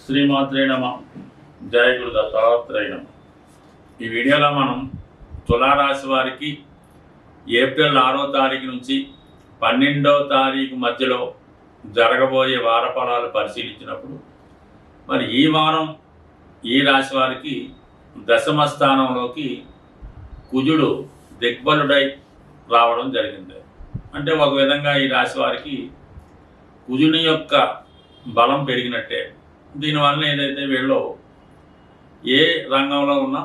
శ్రీమాత్రే నమ. జయ గురు దత్తాత్రేయ నమ. ఈ వీడియోలో మనం తులారాశి వారికి ఏప్రిల్ 6వ తారీఖు నుంచి 12వ తారీఖు మధ్యలో జరగబోయే వార ఫలాలు పరిశీలించినప్పుడు మరి ఈ వారం ఈ రాశి వారికి దశమ స్థానంలోకి కుజుడు దిగ్బలుడై రావడం జరిగింది. అంటే ఒక విధంగా ఈ రాశి వారికి కుజుని యొక్క బలం పెరిగినట్టే. దీనివల్ల ఏదైతే వీళ్ళు ఏ రంగంలో ఉన్నా,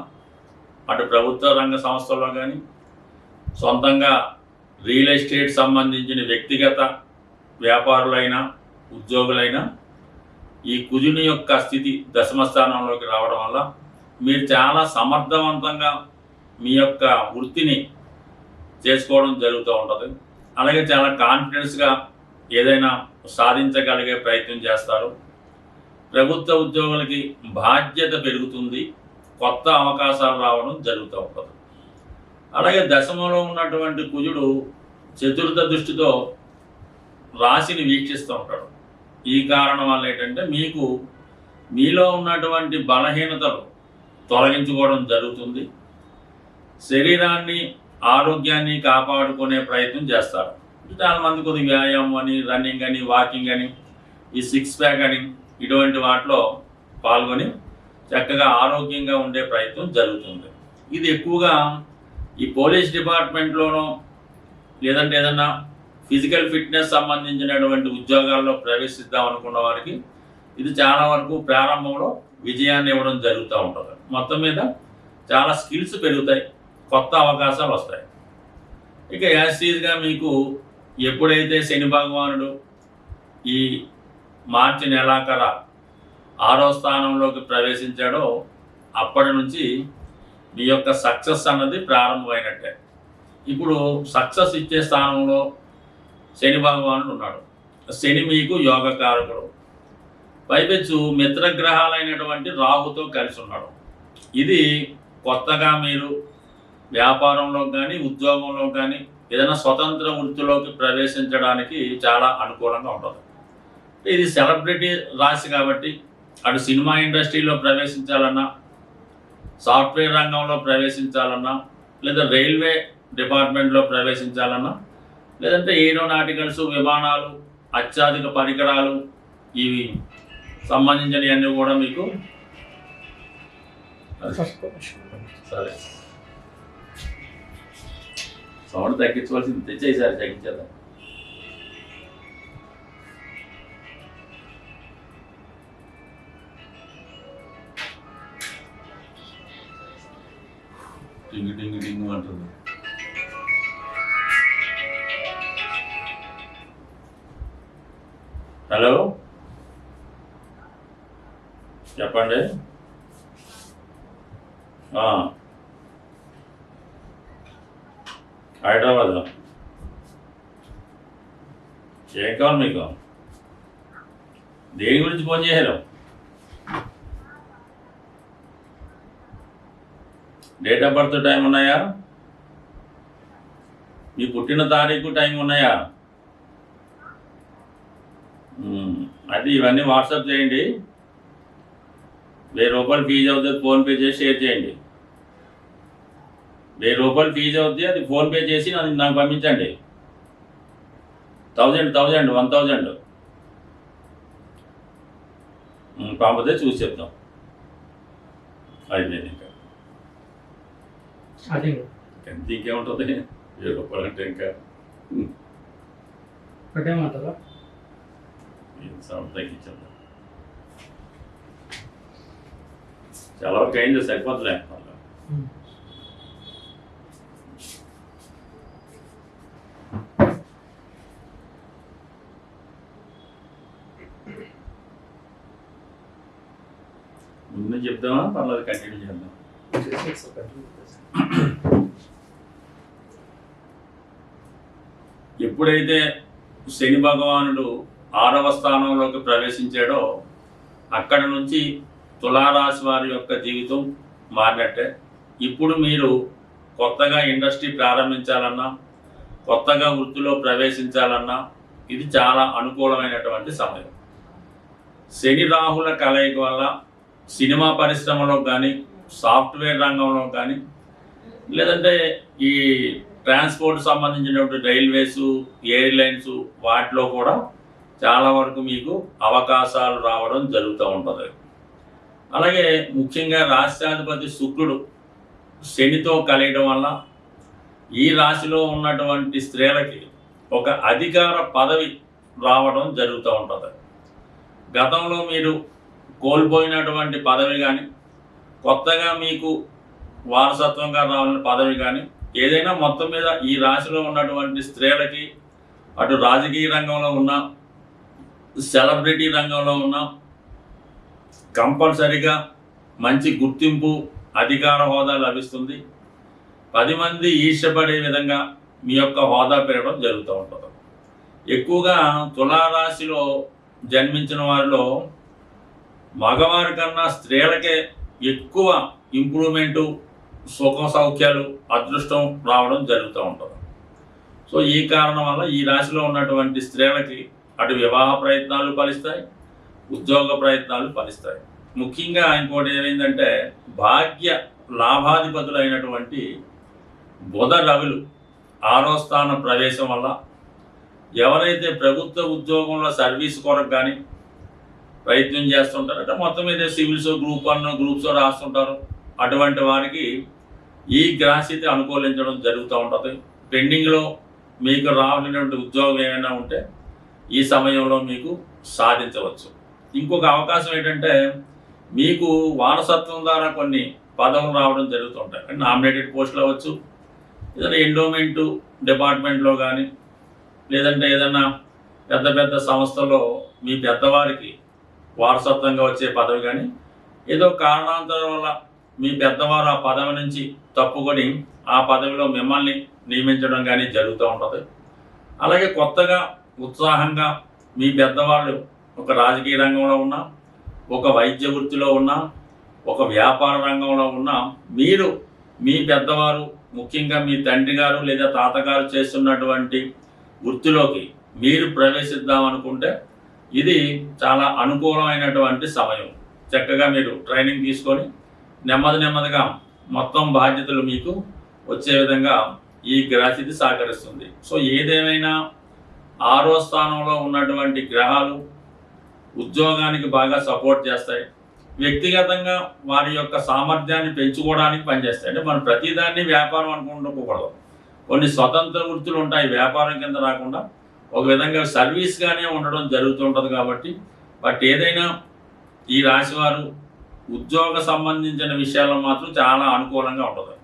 అటు ప్రభుత్వ రంగ సంస్థల్లో కానీ, సొంతంగా రియల్ ఎస్టేట్ సంబంధించిన వ్యక్తిగత వ్యాపారులైనా ఉద్యోగులైనా ఈ కుజుని యొక్క స్థితి దశమ స్థానంలోకి రావడం వల్ల మీరు చాలా సమర్థవంతంగా మీ యొక్క వృత్తిని చేసుకోవడం జరుగుతూ ఉంటుంది. అలాగే చాలా కాన్ఫిడెన్స్గా ఏదైనా సాధించగలిగే ప్రయత్నం చేస్తారు. ప్రభుత్వ ఉద్యోగులకి బాధ్యత పెరుగుతుంది, కొత్త అవకాశాలు రావడం జరుగుతూ ఉంటుంది. అలాగే దశమంలో ఉన్నటువంటి కుజుడు చతుర్థ దృష్టితో రాశిని వీక్షిస్తూ ఉంటాడు. ఈ కారణం వల్ల ఏంటంటే మీకు మీలో ఉన్నటువంటి బలహీనతలు తొలగించుకోవడం జరుగుతుంది. శరీరాన్ని ఆరోగ్యాన్ని కాపాడుకునే ప్రయత్నం చేస్తారు. చాలామంది కొద్దిగా వ్యాయామం అని, రన్నింగ్ అని, వాకింగ్ అని, ఈ 6 ప్యాక్ అని ఇటువంటి వాటిలో పాల్గొని చక్కగా ఆరోగ్యంగా ఉండే ప్రయత్నం జరుగుతుంది. ఇది ఎక్కువగా ఈ పోలీస్ డిపార్ట్మెంట్లోనో లేదంటే ఏదన్నా ఫిజికల్ ఫిట్నెస్ సంబంధించినటువంటి ఉద్యోగాల్లో ప్రవేశిద్దాం అనుకున్న వారికి ఇది చాలా వరకు ప్రారంభంలో విజయాన్ని ఇవ్వడం జరుగుతూ ఉంటుంది. మొత్తం మీద చాలా స్కిల్స్ పెరుగుతాయి, కొత్త అవకాశాలు వస్తాయి. ఇక యాసిడ్గా మీకు ఎప్పుడైతే శని భగవానుడు ఈ మార్చి నెలాఖర 6వ స్థానంలోకి ప్రవేశించాడో అప్పటి నుంచి మీ యొక్క సక్సెస్ అన్నది ప్రారంభమైనట్టే. ఇప్పుడు సక్సెస్ ఇచ్చే స్థానంలో శని భగవానుడు ఉన్నాడు. శని మీకు యోగకారకుడు, పైపెచ్చు మిత్రగ్రహాలైనటువంటి రాహుతో కలిసి ఉన్నాడు. ఇది కొత్తగా మీరు వ్యాపారంలో కానీ ఉద్యోగంలో కానీ ఏదైనా స్వతంత్ర వృత్తిలోకి ప్రవేశించడానికి చాలా అనుకూలంగా ఉంటుంది. ఇది సెలబ్రిటీ రాశి కాబట్టి అటు సినిమా ఇండస్ట్రీలో ప్రవేశించాలన్నా, సాఫ్ట్వేర్ రంగంలో ప్రవేశించాలన్నా, లేదా రైల్వే డిపార్ట్మెంట్లో ప్రవేశించాలన్నా, లేదంటే ఏరోనాటికల్స్, విమానాలు, అత్యాధునిక పరికరాలు ఇవి సంబంధించినవన్నీ కూడా మీకు సరే సౌండ్ తగ్గించవలసింది తెచ్చేసారి తగ్గించేద్దాం. డింగు డింగు డింగు అంటుంది. హలో చెప్పండి. హైదరాబాద్ ఏం కావాలి మీకు? దేని గురించి ఫోన్ చేశారు? డేట్ ఆఫ్ బర్త్ టైం ఉన్నాయా? మీ పుట్టిన తారీఖు టైం ఉన్నాయా? అది ఇవన్నీ వాట్సాప్ చేయండి. 1000 రూపాయలు ఫీజు అవుతుంది, ఫోన్పే చేసి షేర్ చేయండి. 1000 రూపాయలు ఫీజు అవుతుంది, అది ఫోన్పే చేసి నాకు పంపించండి. 1000 పంపితే చూసి చెప్తాం. అయిపోయింది. ఇంకా ఇంకేముంటుంది? 1000 రూపాయలు అంటే ఇంకా తగ్గించేద్దాం. చాలా వరకు అయింది, సరిపోతులే. ముందు చెప్దామా పర్లేదు, కంటిన్యూ చేద్దాం. ఎప్పుడైతే శని భగవానుడు 6వ స్థానంలోకి ప్రవేశించాడో అక్కడ నుంచి తులారాశి వారి యొక్క జీవితం మారినట్టే. ఇప్పుడు మీరు కొత్తగా ఇండస్ట్రీ ప్రారంభించాలన్నా, కొత్తగా వృత్తిలో ప్రవేశించాలన్నా ఇది చాలా అనుకూలమైనటువంటి సమయం. శని రాహుల కలయిక వల్ల సినిమా పరిశ్రమలో కానీ, సాఫ్ట్వేర్ రంగంలో కానీ, లేదంటే ఈ ట్రాన్స్పోర్ట్ సంబంధించినటువంటి రైల్వేసు, ఎయిర్లైన్స్ వాటిలో కూడా చాలా వరకు మీకు అవకాశాలు రావడం జరుగుతూ ఉంటుంది. అలాగే ముఖ్యంగా రాష్ట్రాధిపతి శుక్రుడు శనితో కలయడం వల్ల ఈ రాశిలో ఉన్నటువంటి స్త్రీలకి ఒక అధికార పదవి రావడం జరుగుతూ ఉంటుంది. గతంలో మీరు కోల్పోయినటువంటి పదవి కానీ, కొత్తగా మీకు వారసత్వంగా రావాలని పదవి కానీ, ఏదైనా మొత్తం మీద ఈ రాశిలో ఉన్నటువంటి స్త్రీలకి అటు రాజకీయ రంగంలో ఉన్న, సెలబ్రిటీ రంగంలో ఉన్న కంపల్సరిగా మంచి గుర్తింపు, అధికార హోదా లభిస్తుంది. 10 మంది ఈర్ష్యపడే విధంగా మీ యొక్క హోదా పెరగడం జరుగుతూ ఉంటుంది. ఎక్కువగా తులారాశిలో జన్మించిన వారిలో మగవారి కన్నా స్త్రీలకే ఎక్కువ ఇంప్రూవ్మెంటు, సుఖ సౌఖ్యాలు, అదృష్టం రావడం జరుగుతూ ఉంటుంది. సో ఈ కారణం వల్ల ఈ రాశిలో ఉన్నటువంటి స్త్రీలకి అటు వివాహ ప్రయత్నాలు ఫలిస్తాయి, ఉద్యోగ ప్రయత్నాలు ఫలిస్తాయి. ముఖ్యంగా ఇంకోటి ఏమైందంటే భాగ్య లాభాధిపతులైనటువంటి బుధ రవులు 6వ స్థాన ప్రవేశం వల్ల ఎవరైతే ప్రభుత్వ ఉద్యోగంలో సర్వీస్ కొరకు కానీ ప్రయత్నం చేస్తుంటారో, అంటే మొత్తం మీద సివిల్స్ గ్రూప్ 1 గ్రూప్స్ రాస్తుంటారు, అటువంటి వారికి ఈ గ్రహస్థితి అనుకూలించడం జరుగుతూ ఉంటుంది. పెండింగ్లో మీకు రావాల్సినటువంటి ఉద్యోగం ఏమైనా ఉంటే ఈ సమయంలో మీకు సాధించవచ్చు. ఇంకొక అవకాశం ఏంటంటే మీకు వారసత్వం ద్వారా కొన్ని పదవులు రావడం జరుగుతుంటాయి. అంటే నామినేటెడ్ పోస్టులు అవ్వచ్చు, ఏదైనా ఎండోమెంటు డిపార్ట్మెంట్లో కానీ, లేదంటే ఏదైనా పెద్ద పెద్ద సంస్థల్లో మీ పెద్దవారికి వారసత్వంగా వచ్చే పదవి కానీ, ఏదో కారణాంతరం వల్ల మీ పెద్దవారు ఆ పదవి నుంచి తప్పుకొని ఆ పదవిలో మిమ్మల్ని నియమించడం కానీ జరుగుతూ ఉంటుంది. అలాగే కొత్తగా ఉత్సాహంగా మీ పెద్దవాళ్ళు ఒక రాజకీయ రంగంలో ఉన్నా, ఒక వైద్య వృత్తిలో ఉన్నా, ఒక వ్యాపార రంగంలో ఉన్నా, మీరు మీ పెద్దవారు ముఖ్యంగా మీ తండ్రి గారు లేదా తాతగారు చేస్తున్నటువంటి వృత్తిలోకి మీరు ప్రవేశిద్దామనుకుంటే ఇది చాలా అనుకూలమైనటువంటి సమయం. చక్కగా మీరు ట్రైనింగ్ తీసుకొని నెమ్మదిగా మొత్తం బాధ్యతలు మీకు వచ్చే విధంగా ఈ గ్రహస్థితి సహకరిస్తుంది. సో ఏదేమైనా 6వ స్థానంలో ఉన్నటువంటి గ్రహాలు ఉద్యోగానికి బాగా సపోర్ట్ చేస్తాయి. వ్యక్తిగతంగా వారి యొక్క సామర్థ్యాన్ని పెంచుకోవడానికి పనిచేస్తాయి. అంటే మనం ప్రతిదాన్ని వ్యాపారం అనుకుంటూకూడదు. కొన్ని స్వతంత్ర వృత్తులు ఉంటాయి, వ్యాపారం కింద రాకుండా ఒక విధంగా సర్వీస్గానే ఉండడం జరుగుతుంటుంది. కాబట్టి బట్ ఏదైనా ఈ రాశివారు ఉద్యోగ సంబంధించిన విషయాల్లో మాత్రం చాలా అనుకూలంగా ఉంటుంది.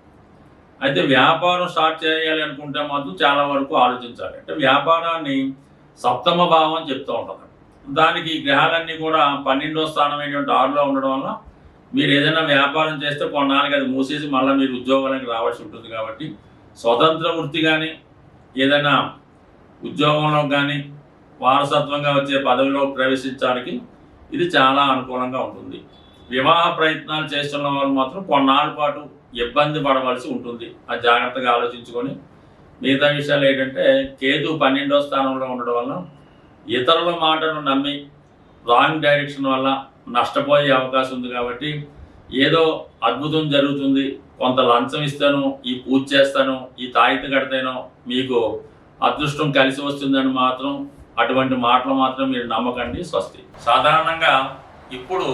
అయితే వ్యాపారం స్టార్ట్ చేయాలి అనుకుంటే మాత్రం చాలా వరకు ఆలోచించాలి. అంటే వ్యాపారాన్ని 7వ భావం చెప్తూ ఉంటుంది. దానికి ఈ గ్రహాలన్నీ కూడా 12వ స్థానమైనటువంటి 6లో ఉండడం వల్ల మీరు ఏదైనా వ్యాపారం చేస్తే కొన్నాళ్ళకి అది మూసేసి మళ్ళీ మీరు ఉద్యోగానికి రావాల్సి ఉంటుంది. కాబట్టి స్వతంత్ర వృత్తి కానీ, ఏదైనా ఉద్యోగంలో కానీ, వారసత్వంగా వచ్చే పదవిలో ప్రవేశించడానికి ఇది చాలా అనుకూలంగా ఉంటుంది. వివాహ ప్రయత్నాలు చేస్తున్న వాళ్ళు మాత్రం కొన్నాళ్ళ పాటు ఇబ్బంది పడవలసి ఉంటుంది. అది జాగ్రత్తగా ఆలోచించుకొని మిగతా విషయాలు ఏంటంటే కేతు 12వ స్థానంలో ఉండడం వల్ల ఇతరుల మాటను నమ్మి రాంగ్ డైరెక్షన్ వల్ల నష్టపోయే అవకాశం ఉంది. కాబట్టి ఏదో అద్భుతం జరుగుతుంది, కొంత లంచం ఇస్తాను, ఈ పూజ చేస్తాను, ఈ తాయితీ కడతానో మీకు అదృష్టం కలిసి వస్తుందని మాత్రం అటువంటి మాటలు మాత్రం మీరు నమ్మకండి. స్వస్తి. సాధారణంగా ఇప్పుడు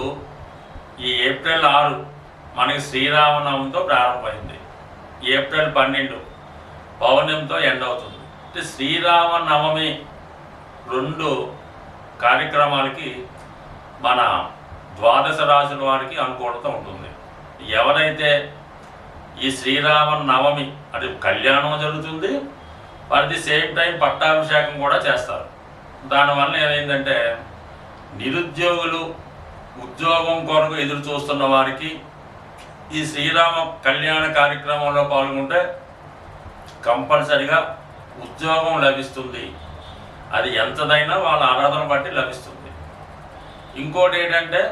ఈ ఏప్రిల్ 6 మనకి శ్రీరామనవమితో ప్రారంభమైంది. ఏప్రిల్ 12 పౌర్ణమితో ఎండ్ అవుతుంది. అంటే శ్రీరామనవమి 2 కార్యక్రమాలకి మన ద్వాదశ రాశుల వారికి అనుకూలత ఉంటుంది. ఎవరైతే ఈ శ్రీరామనవమి అంటే కళ్యాణం జరుగుతుంది, అట్ ది సేమ్ టైం పట్టాభిషేకం కూడా చేస్తారు. దానివల్ల ఏమైందంటే నిరుద్యోగులు, ఉద్యోగం కొరకు ఎదురు చూస్తున్న వారికి ఈ శ్రీరామ కళ్యాణ కార్యక్రమంలో పాల్గొంటే కంపల్సరిగా ఉద్యోగం లభిస్తుంది. అది ఎంతదైనా వాళ్ళ అర్హతను బట్టి లభిస్తుంది. ఇంకోటి ఏంటంటే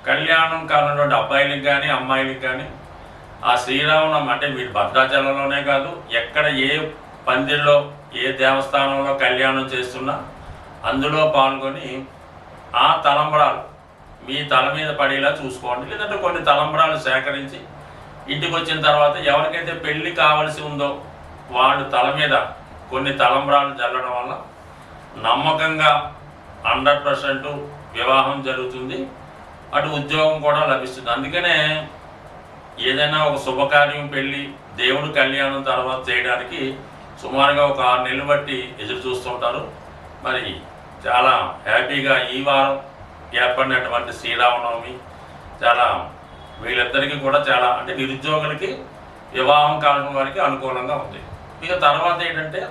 కళ్యాణం కానటువంటి అబ్బాయిలకు కానీ అమ్మాయిలకు కానీ ఆ శ్రీరామనవమి అంటే మీరు భద్రాచలంలోనే కాదు, ఎక్కడ ఏ పందిరిలో ఏ దేవస్థానంలో కళ్యాణం చేస్తున్నా అందులో పాల్గొని ఆ తలంబరాలు మీ తల మీద పడేలా చూసుకోండి. లేదంటే కొన్ని తలంబరాలు సేకరించి ఇంటికి వచ్చిన తర్వాత ఎవరికైతే పెళ్లి కావాల్సి ఉందో వాళ్ళు తల మీద కొన్ని తలంబరాలు చల్లడం వల్ల నమ్మకంగా 100% వివాహం జరుగుతుంది, అటు ఉద్యోగం కూడా లభిస్తుంది. అందుకనే ఏదైనా ఒక శుభకార్యం పెళ్ళి దేవుడు కళ్యాణం తర్వాత చేయడానికి సుమారుగా ఒక 6 నెలలు బట్టి ఎదురు చూస్తుంటారు. మరి చాలా హ్యాపీగా ఈ వారం ఏర్పడినటువంటి శ్రీరామనవమి చాలా వీళ్ళిద్దరికీ కూడా చాలా అంటే నిరుద్యోగులకి వివాహం కావడం వారికి అనుకూలంగా ఉంది. ఇక తర్వాత ఏంటంటే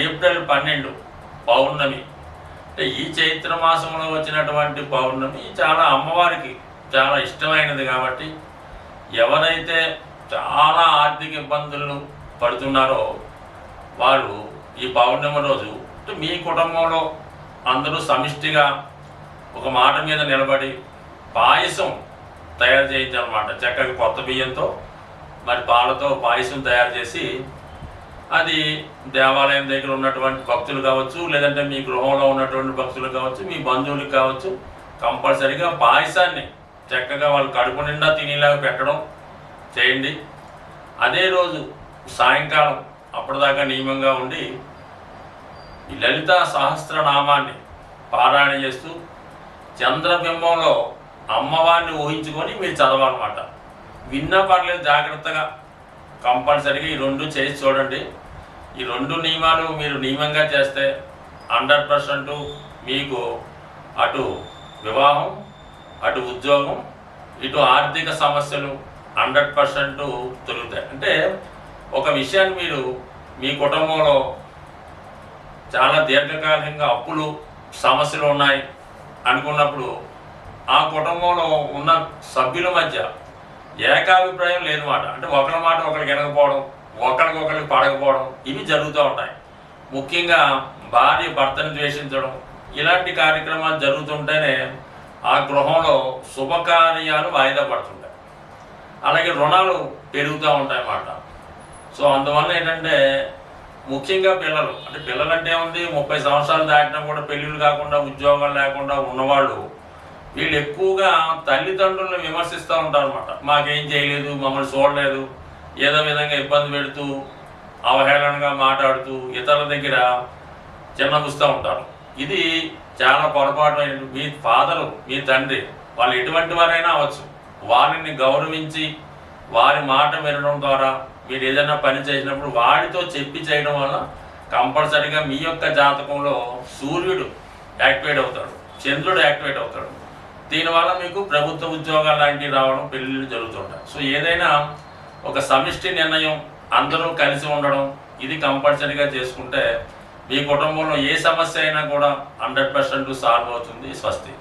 ఏప్రిల్ 12 పౌర్ణమి, అంటే ఈ చైత్ర మాసంలో వచ్చినటువంటి పౌర్ణమి చాలా అమ్మవారికి చాలా ఇష్టమైనది కాబట్టి ఎవరైతే చాలా ఆర్థిక ఇబ్బందులు పడుతున్నారో వారు ఈ పౌర్ణమి రోజు అంటే మీ కుటుంబంలో అందరూ సమిష్టిగా ఒక మాట మీద నిలబడి పాయసం తయారు చేయించాలన్నమాట. చక్కగా కొత్త బియ్యంతో మరి పాలతో పాయసం తయారు చేసి అది దేవాలయం దగ్గర ఉన్నటువంటి భక్తులు కావచ్చు, లేదంటే మీ గృహంలో ఉన్నటువంటి భక్తులు కావచ్చు, మీ బంధువులకు కావచ్చు, కంపల్సరీగా పాయసాన్ని చక్కగా వాళ్ళు కడుపు నిండా తినేలాగా పెట్టడం చేయండి. అదే రోజు సాయంకాలం అప్పటిదాకా నియమంగా ఉండి ఈ లలితా సహస్రనామాన్ని పారాయణ చేస్తూ చంద్రబింబంలో అమ్మవారిని ఊహించుకొని మీరు చదవాలన్నమాట. విన్నా పర్లేదు, జాగ్రత్తగా కంపల్సరీగా ఈ 2 చేసి చూడండి. ఈ 2 నియమాలు మీరు నియమంగా చేస్తే 100% మీకు అటు వివాహం, అటు ఉద్యోగం, ఇటు ఆర్థిక సమస్యలు 100% తొలుగుతాయి. అంటే ఒక విషయాన్ని మీరు మీ కుటుంబంలో చాలా దీర్ఘకాలికంగా అప్పులు సమస్యలు ఉన్నాయి అనుకున్నప్పుడు ఆ కుటుంబంలో ఉన్న సభ్యుల మధ్య ఏకాభిప్రాయం లేదన్నమాట. అంటే ఒకరి మాట ఒకరికి వినకపోవడం, ఒకరికొకరికి పడకపోవడం ఇవి జరుగుతూ ఉంటాయి. ముఖ్యంగా భార్య భర్తను ద్వేషించడం ఇలాంటి కార్యక్రమాలు జరుగుతుంటేనే ఆ గృహంలో శుభకార్యాలు వాయిదా పడుతుంటాయి. అలాగే రుణాలు పెరుగుతూ ఉంటాయి అన్నమాట. సో అందువల్ల ఏంటంటే ముఖ్యంగా పిల్లలు అంటే పిల్లలంటే ఉంది 30 సంవత్సరాలు దాటినా కూడా పెళ్ళిళ్ళు కాకుండా ఉద్యోగాలు లేకుండా ఉన్నవాళ్ళు వీళ్ళు ఎక్కువగా తల్లిదండ్రులను విమర్శిస్తూ ఉంటారు అనమాట. మాకేం చేయలేదు, మమ్మల్ని చూడలేదు, ఏదో విధంగా ఇబ్బంది పెడుతూ అవహేళనగా మాట్లాడుతూ ఇతరుల దగ్గర చిన్నబుస్తూ ఉంటారు. ఇది చాలా పొరపాటు. మీ ఫాదరు, మీ తండ్రి వాళ్ళు ఎటువంటి వారైనా అవ్వచ్చు, వారిని గౌరవించి వారి మాట వినడం ద్వారా మీరు ఏదైనా పని చేసినప్పుడు వాడితో చెప్పి చేయడం వల్ల కంపల్సరీగా మీ యొక్క జాతకంలో సూర్యుడు యాక్టివేట్ అవుతాడు, చంద్రుడు యాక్టివేట్ అవుతాడు. దీనివల్ల మీకు ప్రభుత్వ ఉద్యోగాలు లాంటివి రావడం, పెళ్ళిళ్ళు జరుగుతుంటాయి. సో ఏదైనా ఒక సమిష్టి నిర్ణయం, అందరూ కలిసి ఉండడం ఇది కంపల్సరీగా చేసుకుంటే మీ కుటుంబంలో ఏ సమస్య అయినా కూడా 100% సాల్వ్ అవుతుంది. స్వస్తి.